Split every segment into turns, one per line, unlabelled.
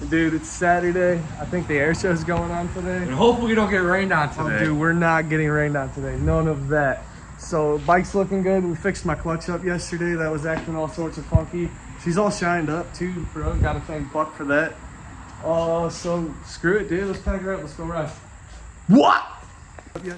Dude, it's Saturday. I think the air show's going on today.
And hopefully we don't get rained on
Oh,
today.
dude, we're not getting rained on today. None of that. So, bike's looking good. We fixed my clutch up yesterday. That was acting all sorts of funky. She's all shined up, too, bro. Got to thank Buck for that. So, screw it, dude. Let's pack her up. Let's go rush. What? Yeah.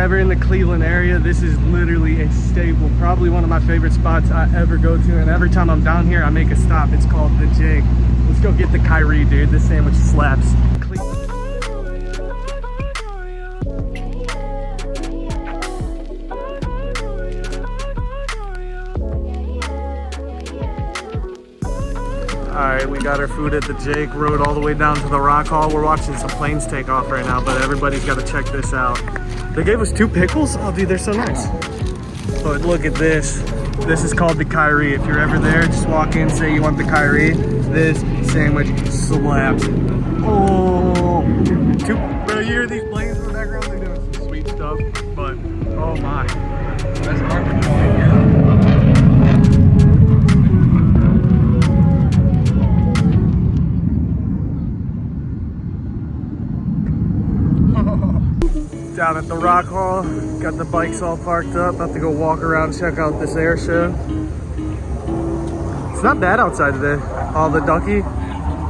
ever in the Cleveland area, this is literally a staple. Probably one of my favorite spots I ever go to. And every time I'm down here, I make a stop. It's called the Jake. Let's go get the Kyrie, dude. This sandwich slaps. Alright, we got our food at the Jake, rode all the way down to the Rock Hall. We're watching some planes take off right now, but everybody's got to check this out. They gave us 2 pickles? Oh, dude, they're so nice. But look at this. This is called the Kyrie. If you're ever there, just walk in, say you want the Kyrie. This sandwich slaps. Oh, bro, you hear these planes in the background? They're doing some sweet stuff, but oh my. That's carpet going here. Down at the Rock Hall, got the bikes all parked up, about to go walk around, check out this air show. It's not bad outside today. Oh, the ducky,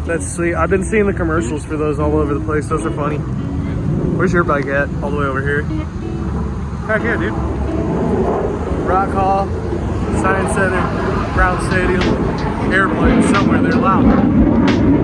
that's sweet. I've been seeing the commercials for those all over the place. Those are funny. Where's your bike at? All the way over here. Heck yeah, dude. Rock Hall, Science Center, Brown Stadium, airplane somewhere, they're loud.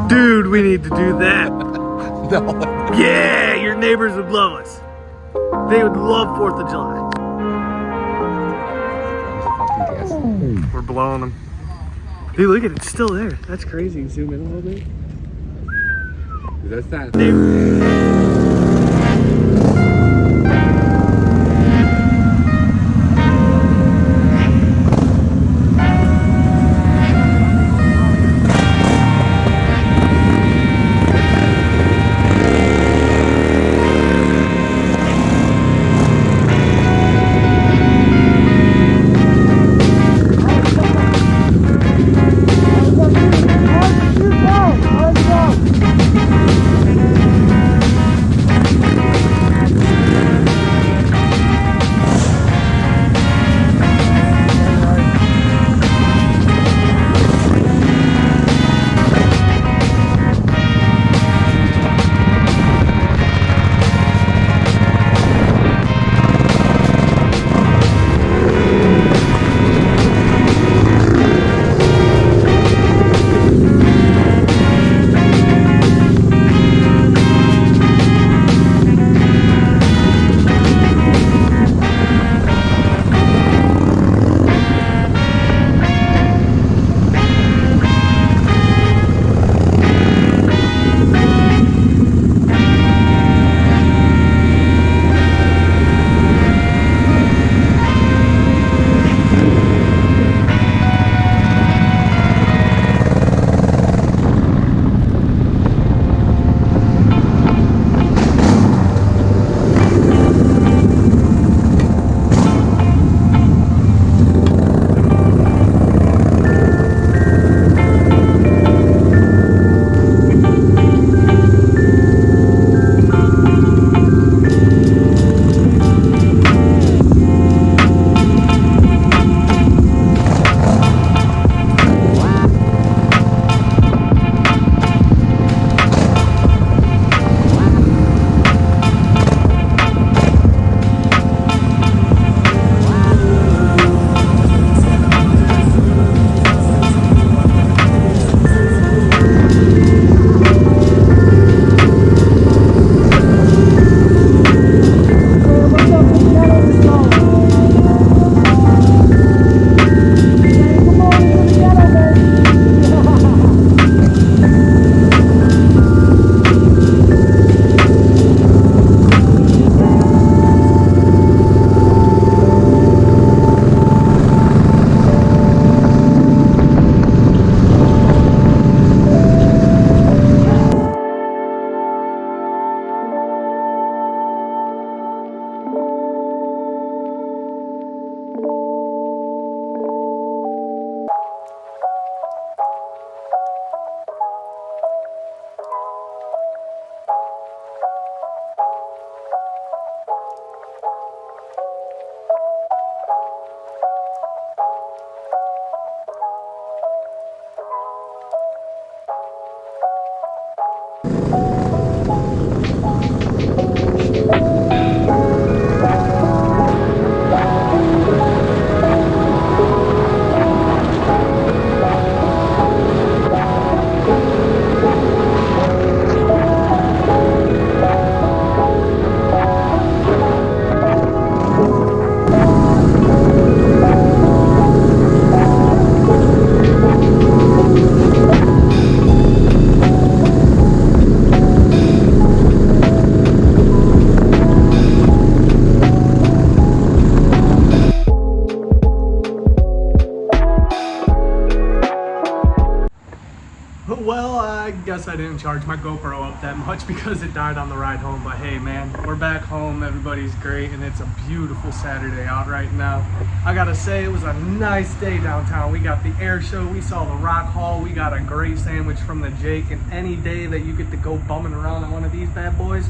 Dude, we need to do that.
No.
Yeah, your neighbors would love us. They would love 4th of July. We're blowing them. Dude, look at it, it's still there. That's crazy. Zoom in a little bit.
That's that.
guess I didn't charge my GoPro up that much because it died on the ride home. But hey, man, we're back home. Everybody's great, and it's a beautiful Saturday out right now. I gotta say, it was a nice day downtown. We got the air show. We saw the Rock Hall. We got a great sandwich from the Jake. And any day that you get to go bumming around on one of these bad boys,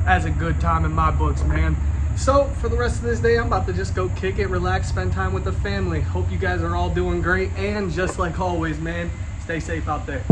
that's a good time in my books, man. So for the rest of this day, I'm about to just go kick it, relax, spend time with the family. Hope you guys are all doing great. And just like always, man, stay safe out there.